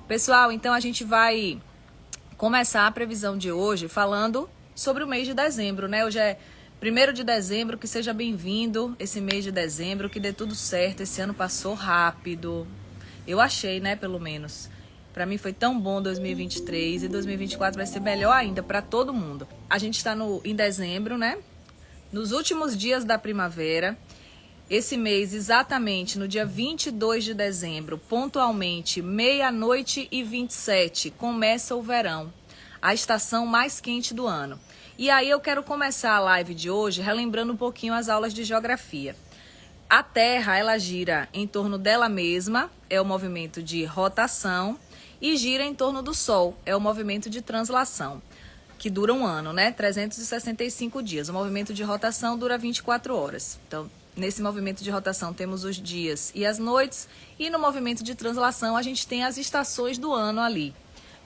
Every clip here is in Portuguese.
Pessoal, então a gente vai começar a previsão de hoje falando sobre o mês de dezembro, né? Hoje é 1º de dezembro, que seja bem-vindo esse mês de dezembro, que dê tudo certo. Esse ano passou rápido. Eu achei, né, pelo menos. Pra mim foi tão bom 2023 e 2024 vai ser melhor ainda pra todo mundo. A gente está em dezembro, né? Nos últimos dias da primavera. Esse mês, exatamente no dia 22 de dezembro, pontualmente, 00:27, começa o verão, a estação mais quente do ano. E aí eu quero começar a live de hoje relembrando um pouquinho as aulas de geografia. A Terra, ela gira em torno dela mesma, é o movimento de rotação, e gira em torno do Sol, é o movimento de translação, que dura um ano, né? 365 dias. O movimento de rotação dura 24 horas. Então, nesse movimento de rotação temos os dias e as noites, e no movimento de translação a gente tem as estações do ano ali.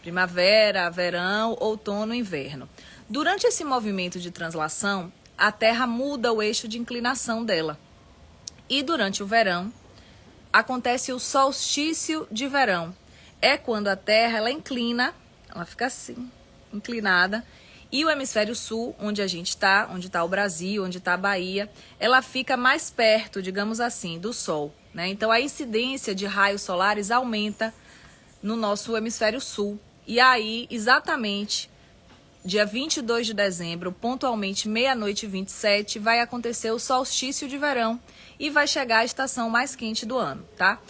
Primavera, verão, outono, inverno. Durante esse movimento de translação, a Terra muda o eixo de inclinação dela. E durante o verão, acontece o solstício de verão. É quando a Terra ela inclina, ela fica assim, inclinada, e o hemisfério sul, onde a gente está, onde está o Brasil, onde está a Bahia, ela fica mais perto, digamos assim, do Sol, né? Então a incidência de raios solares aumenta no nosso hemisfério sul. E aí, exatamente, dia 22 de dezembro, pontualmente 00:27, vai acontecer o solstício de verão e vai chegar a estação mais quente do ano, tá?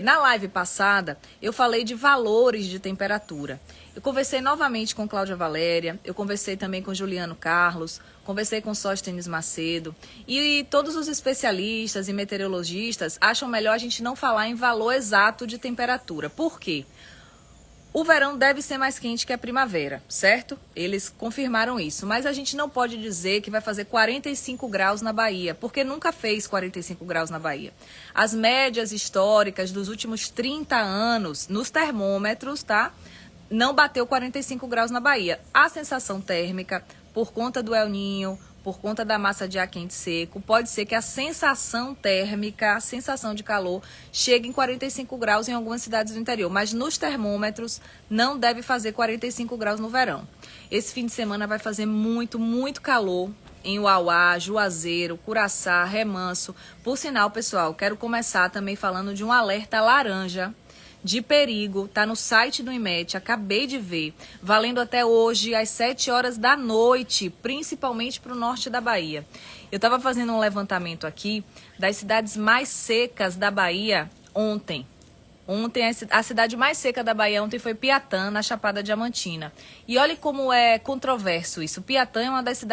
Na live passada, eu falei de valores de temperatura. Eu conversei novamente com Cláudia Valéria, eu conversei também com Juliano Carlos, conversei com Sóstenes Macedo, e todos os especialistas e meteorologistas acham melhor a gente não falar em valor exato de temperatura. Por quê? O verão deve ser mais quente que a primavera, certo? Eles confirmaram isso, mas a gente não pode dizer que vai fazer 45 graus na Bahia, porque nunca fez 45 graus na Bahia. As médias históricas dos últimos 30 anos, nos termômetros, tá? Não bateu 45 graus na Bahia. A sensação térmica, por conta do El Niño, por conta da massa de ar quente seco, pode ser que a sensação térmica, a sensação de calor, chegue em 45 graus em algumas cidades do interior. Mas nos termômetros não deve fazer 45 graus no verão. Esse fim de semana vai fazer muito, muito calor em Uauá, Juazeiro, Curaçá, Remanso. Por sinal, pessoal, quero começar também falando de um alerta laranja de perigo, tá no site do IMET, acabei de ver, valendo até hoje às 7 horas da noite, principalmente para o norte da Bahia. Eu estava fazendo um levantamento aqui das cidades mais secas da Bahia ontem. Ontem, a cidade mais seca da Bahia ontem foi Piatã, na Chapada Diamantina. E olha como é controverso isso. Piatã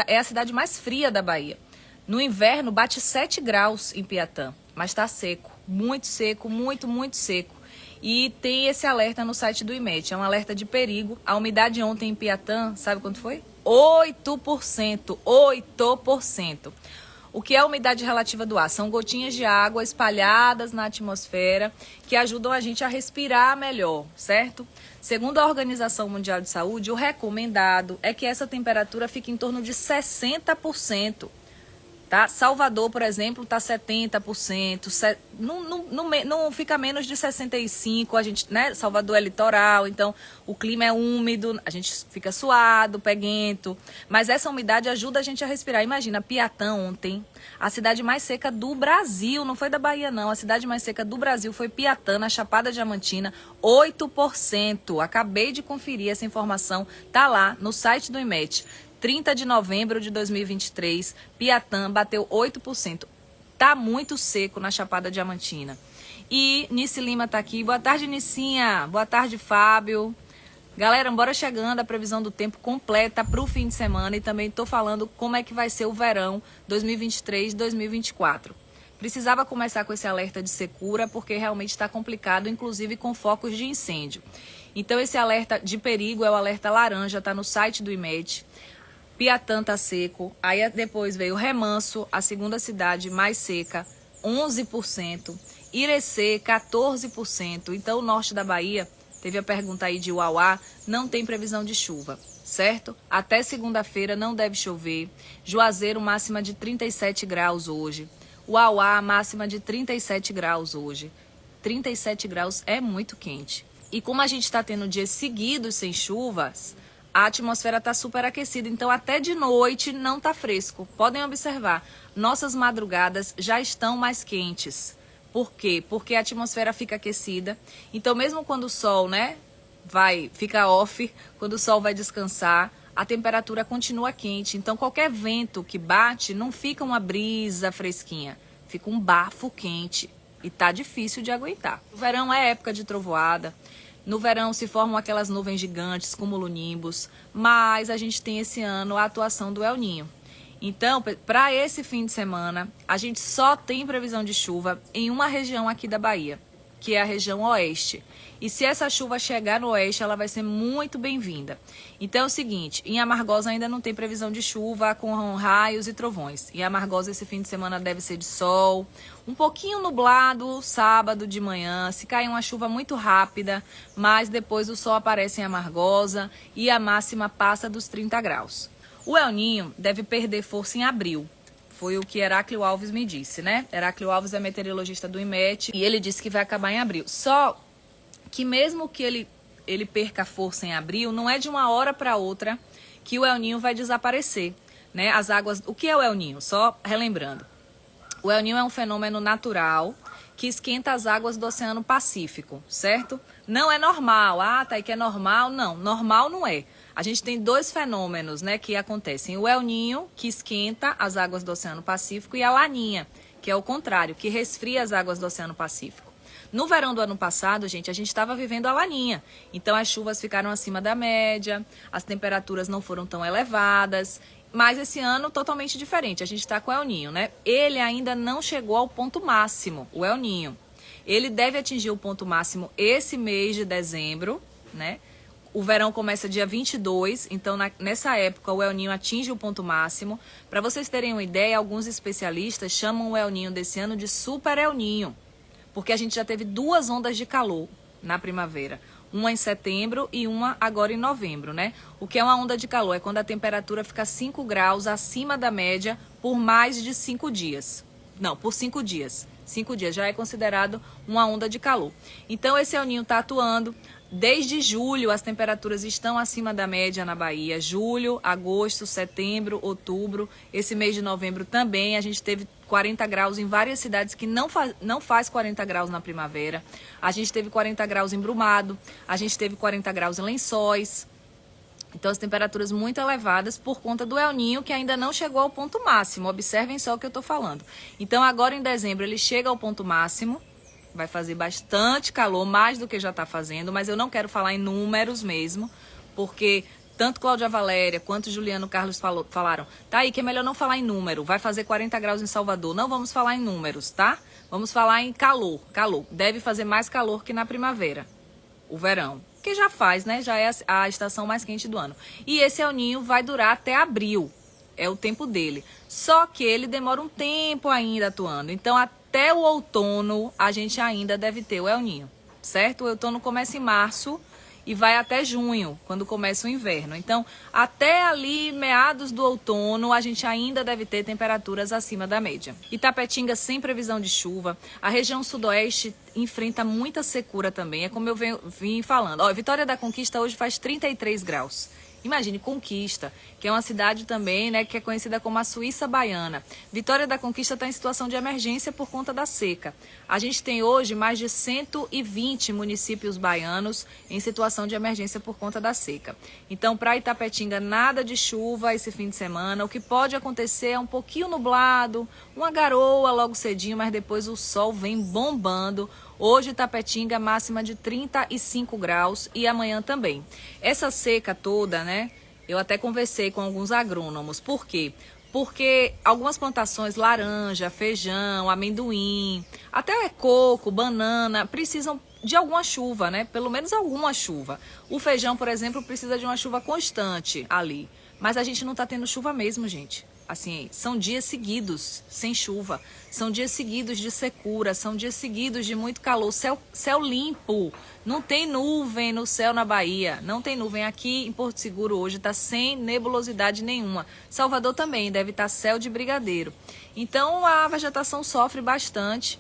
é a cidade mais fria da Bahia. No inverno bate 7 graus em Piatã, mas está seco, muito seco, muito, muito seco. E tem esse alerta no site do IMET, é um alerta de perigo. A umidade ontem em Piatã, sabe quanto foi? 8%, 8%. O que é a umidade relativa do ar? São gotinhas de água espalhadas na atmosfera que ajudam a gente a respirar melhor, certo? Segundo a Organização Mundial de Saúde, o recomendado é que essa temperatura fique em torno de 60%. Tá? Salvador, por exemplo, está 70%, não fica menos de 65%, a gente, né? Salvador é litoral, então o clima é úmido, a gente fica suado, peguento, mas essa umidade ajuda a gente a respirar. Imagina, Piatã ontem, a cidade mais seca do Brasil, não foi da Bahia não, a cidade mais seca do Brasil foi Piatã, na Chapada Diamantina, 8%. Acabei de conferir essa informação, tá lá no site do IMET. 30 de novembro de 2023, Piatã bateu 8%. Tá muito seco na Chapada Diamantina. E Nice Lima tá aqui. Boa tarde, Nicinha. Boa tarde, Fábio. Galera, bora chegando a previsão do tempo completa para o fim de semana e também tô falando como é que vai ser o verão 2023-2024. Precisava começar com esse alerta de secura porque realmente está complicado, inclusive com focos de incêndio. Então esse alerta de perigo é o alerta laranja, tá no site do IMET. Piatã tá seco, aí depois veio Remanso, a segunda cidade mais seca, 11%, Irecê, 14%, então o norte da Bahia, teve a pergunta aí de Uauá, não tem previsão de chuva, certo? Até segunda-feira não deve chover, Juazeiro máxima de 37 graus hoje, Uauá, máxima de 37 graus hoje. 37 graus é muito quente. E como a gente está tendo dias seguidos sem chuvas, a atmosfera está superaquecida. Então até de noite não está fresco. Podem observar, nossas madrugadas já estão mais quentes. Por quê? Porque a atmosfera fica aquecida. Então mesmo quando o sol, né, fica off, quando o sol vai descansar, a temperatura continua quente. Então qualquer vento que bate não fica uma brisa fresquinha, fica um bafo quente e tá difícil de aguentar. O verão é época de trovoada. No verão se formam aquelas nuvens gigantes, cumulonimbus, mas a gente tem esse ano a atuação do El Niño. Então, para esse fim de semana, a gente só tem previsão de chuva em uma região aqui da Bahia, que é a região oeste. E se essa chuva chegar no oeste, ela vai ser muito bem-vinda. Então é o seguinte, em Amargosa ainda não tem previsão de chuva com raios e trovões. Em Amargosa esse fim de semana deve ser de sol, um pouquinho nublado sábado de manhã, se cair uma chuva muito rápida, mas depois o sol aparece em Amargosa e a máxima passa dos 30 graus. O El Niño deve perder força em abril. Foi o que Heráclio Alves me disse, né? Heráclio Alves é meteorologista do IMET e ele disse que vai acabar em abril. Só que mesmo que ele perca força em abril, não é de uma hora para outra que o El Niño vai desaparecer, né? As águas, o que é o El Niño? Só relembrando. O El Niño é um fenômeno natural que esquenta as águas do Oceano Pacífico, certo? Não é normal. Ah, tá aí que é normal. Não, normal não é. A gente tem dois fenômenos, né, que acontecem. O El Niño, que esquenta as águas do Oceano Pacífico, e a Laninha, que é o contrário, que resfria as águas do Oceano Pacífico. No verão do ano passado, gente, a gente estava vivendo a Laninha. Então as chuvas ficaram acima da média, as temperaturas não foram tão elevadas. Mas esse ano totalmente diferente. A gente está com o El Niño, né? Ele ainda não chegou ao ponto máximo, o El Niño. Ele deve atingir o ponto máximo esse mês de dezembro, né? O verão começa dia 22, então nessa época o El Niño atinge o ponto máximo. Para vocês terem uma ideia, alguns especialistas chamam o El Niño desse ano de Super El Niño, porque a gente já teve duas ondas de calor na primavera. Uma em setembro e uma agora em novembro, né? O que é uma onda de calor? É quando a temperatura fica 5 graus acima da média por mais de 5 dias. Não, por 5 dias. 5 dias já é considerado uma onda de calor. Então esse El Niño está atuando. Desde julho, as temperaturas estão acima da média na Bahia. Julho, agosto, setembro, outubro. Esse mês de novembro também. A gente teve 40 graus em várias cidades que não faz 40 graus na primavera. A gente teve 40 graus em Brumado. A gente teve 40 graus em Lençóis. Então, as temperaturas muito elevadas por conta do El Niño, que ainda não chegou ao ponto máximo. Observem só o que eu estou falando. Então, agora em dezembro, ele chega ao ponto máximo. Vai fazer bastante calor, mais do que já está fazendo, mas eu não quero falar em números mesmo, porque tanto Cláudia Valéria quanto Juliano Carlos falaram, tá aí que é melhor não falar em número, vai fazer 40 graus em Salvador, não vamos falar em números, tá? Vamos falar em calor, deve fazer mais calor que na primavera, o verão, que já faz, né? Já é a estação mais quente do ano. E esse El Niño vai durar até abril, é o tempo dele, só que ele demora um tempo ainda atuando, então até o outono, a gente ainda deve ter o El Niño, certo? O outono começa em março e vai até junho, quando começa o inverno. Então, até ali, meados do outono, a gente ainda deve ter temperaturas acima da média. Itapetinga sem previsão de chuva. A região sudoeste enfrenta muita secura também, é como eu vim falando. Ó, Vitória da Conquista hoje faz 33 graus. Imagine, Conquista, que é uma cidade também, né, que é conhecida como a Suíça Baiana. Vitória da Conquista está em situação de emergência por conta da seca. A gente tem hoje mais de 120 municípios baianos em situação de emergência por conta da seca. Então, para Itapetinga, nada de chuva esse fim de semana. O que pode acontecer é um pouquinho nublado, uma garoa logo cedinho, mas depois o sol vem bombando. Hoje, Itapetinga, máxima de 35 graus e amanhã também. Essa seca toda, né? Eu até conversei com alguns agrônomos. Por quê? Porque algumas plantações, laranja, feijão, amendoim, até coco, banana, precisam de alguma chuva, né? Pelo menos alguma chuva. O feijão, por exemplo, precisa de uma chuva constante ali. Mas a gente não está tendo chuva mesmo, gente. assim, são dias seguidos sem chuva, são dias seguidos de secura, são dias seguidos de muito calor, céu limpo, não tem nuvem no céu na Bahia, não tem nuvem. Aqui em Porto Seguro hoje está sem nebulosidade nenhuma. Salvador também deve estar céu de brigadeiro. Então a vegetação sofre bastante.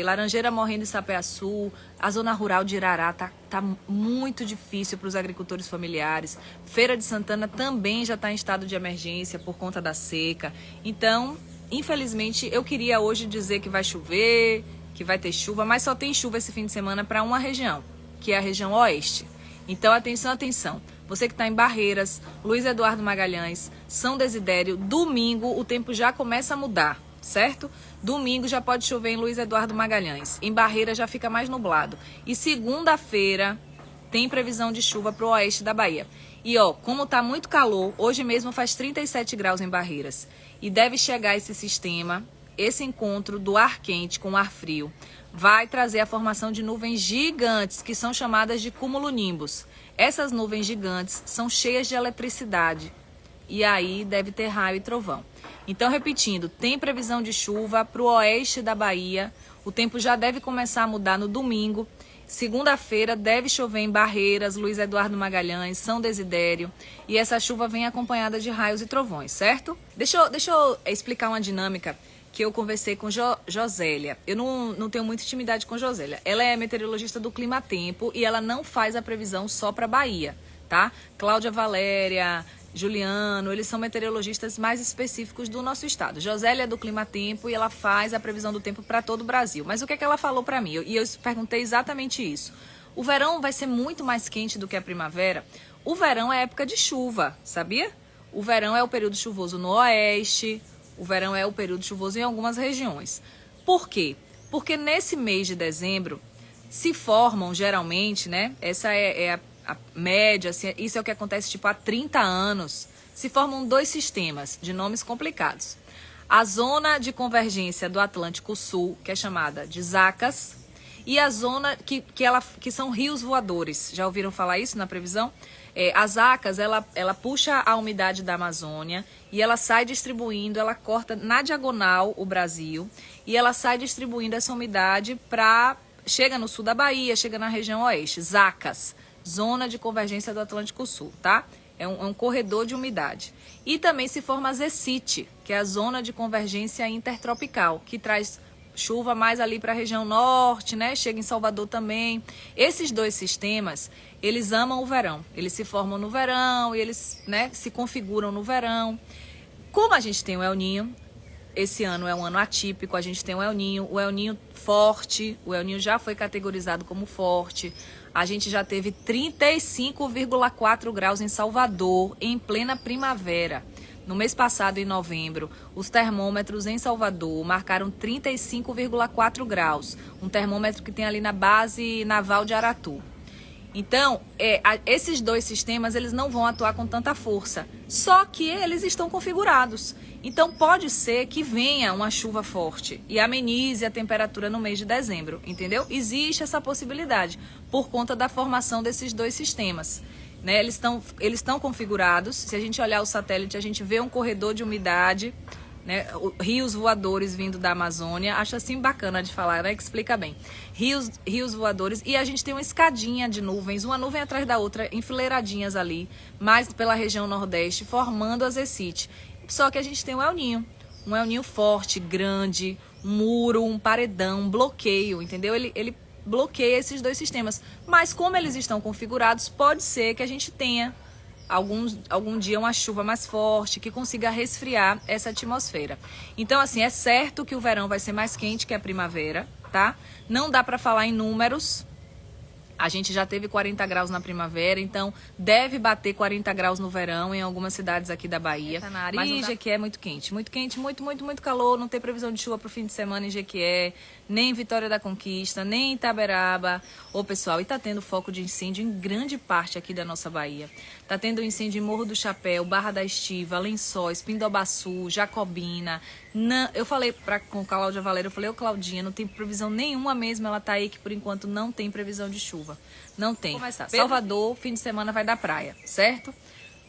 Laranjeira morrendo em Sapé-Açu, a zona rural de Irará tá muito difícil para os agricultores familiares. Feira de Santana também já está em estado de emergência por conta da seca. Então, infelizmente, eu queria hoje dizer que vai chover, que vai ter chuva, mas só tem chuva esse fim de semana para uma região, que é a região oeste. Então, atenção, atenção. Você que está em Barreiras, Luiz Eduardo Magalhães, São Desidério, domingo o tempo já começa a mudar, certo? Domingo já pode chover em Luiz Eduardo Magalhães. Em Barreiras já fica mais nublado. E segunda-feira tem previsão de chuva para o oeste da Bahia. E como tá muito calor, hoje mesmo faz 37 graus em Barreiras. E deve chegar esse sistema, esse encontro do ar quente com o ar frio, vai trazer a formação de nuvens gigantes, que são chamadas de cumulonimbus. Essas nuvens gigantes são cheias de eletricidade. E aí deve ter raio e trovão. Então, repetindo, tem previsão de chuva para o oeste da Bahia. O tempo já deve começar a mudar no domingo. Segunda-feira deve chover em Barreiras, Luiz Eduardo Magalhães, São Desidério. E essa chuva vem acompanhada de raios e trovões, certo? Deixa eu explicar uma dinâmica que eu conversei com Josélia. Eu não tenho muita intimidade com Josélia. Ela é meteorologista do Clima Tempo e ela não faz a previsão só para Bahia, tá? Cláudia Valéria, Juliano, eles são meteorologistas mais específicos do nosso estado. Josélia é do Clima Tempo e ela faz a previsão do tempo para todo o Brasil. Mas o que é que ela falou para mim? E eu perguntei exatamente isso. O verão vai ser muito mais quente do que a primavera. O verão é época de chuva, sabia? O verão é o período chuvoso no oeste, o verão é o período chuvoso em algumas regiões. Por quê? Porque nesse mês de dezembro se formam geralmente, né? Essa é a média, assim, isso é o que acontece tipo há 30 anos, se formam dois sistemas de nomes complicados. A zona de convergência do Atlântico Sul, que é chamada de Zacas, e a zona que são rios voadores. Já ouviram falar isso na previsão? As Zacas, ela puxa a umidade da Amazônia e ela sai distribuindo, ela corta na diagonal o Brasil e ela sai distribuindo essa umidade chega no sul da Bahia, chega na região oeste. Zacas, zona de convergência do Atlântico Sul, tá? É um corredor de umidade. E também se forma a Zecite, que é a zona de convergência intertropical, que traz chuva mais ali para a região norte, né? Chega em Salvador também. Esses dois sistemas, eles amam o verão. Eles se formam no verão e eles, né, se configuram no verão. Como a gente tem o El Niño, esse ano é um ano atípico, a gente tem o El Niño forte, o El Niño já foi categorizado como forte. A gente já teve 35,4 graus em Salvador, em plena primavera. No mês passado, em novembro, os termômetros em Salvador marcaram 35,4 graus. Um termômetro que tem ali na base naval de Aratu. Então, esses dois sistemas, eles não vão atuar com tanta força. Só que eles estão configurados. Então, pode ser que venha uma chuva forte e amenize a temperatura no mês de dezembro, entendeu? Existe essa possibilidade por conta da formação desses dois sistemas. Né? Eles estão configurados. Se a gente olhar o satélite, a gente vê um corredor de umidade, né? Rios voadores vindo da Amazônia. Acho assim bacana de falar, né? Que explica bem. Rios voadores. E a gente tem uma escadinha de nuvens, uma nuvem atrás da outra, enfileiradinhas ali, mais pela região nordeste, formando a Zecite. Só que a gente tem o El Niño. Um El Niño forte, grande, um muro, um paredão, um bloqueio, entendeu? Ele bloqueia esses dois sistemas. Mas como eles estão configurados, pode ser que a gente tenha algum dia uma chuva mais forte que consiga resfriar essa atmosfera. Então, assim, é certo que o verão vai ser mais quente que a primavera, tá? Não dá para falar em números. A gente já teve 40 graus na primavera, então deve bater 40 graus no verão em algumas cidades aqui da Bahia. Mas em Jequié é muito quente, muito calor, não tem previsão de chuva para o fim de semana em Jequié, nem em Vitória da Conquista, nem em Itaberaba. Ô pessoal, e tá tendo foco de incêndio em grande parte aqui da nossa Bahia. Tá tendo incêndio em Morro do Chapéu, Barra da Estiva, Lençóis, Pindobaçu, Jacobina. Eu falei com a Cláudia Valéria, eu falei, ô Claudinha, não tem previsão nenhuma mesmo, ela tá aí que por enquanto não tem previsão de chuva. Não tem. Salvador, fim de semana vai dar praia, certo?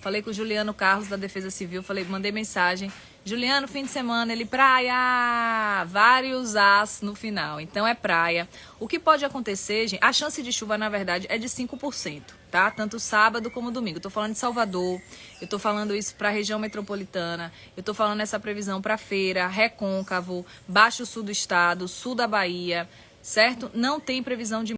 Falei com o Juliano Carlos da Defesa Civil, mandei mensagem. Juliano, fim de semana, ele praia, vários as no final, então é praia. O que pode acontecer, gente, a chance de chuva, na verdade, é de 5%, tá? Tanto sábado como domingo. Eu tô falando de Salvador, eu tô falando isso pra região metropolitana, eu tô falando essa previsão pra Feira, Recôncavo, Baixo Sul do Estado, Sul da Bahia, certo? Não tem previsão de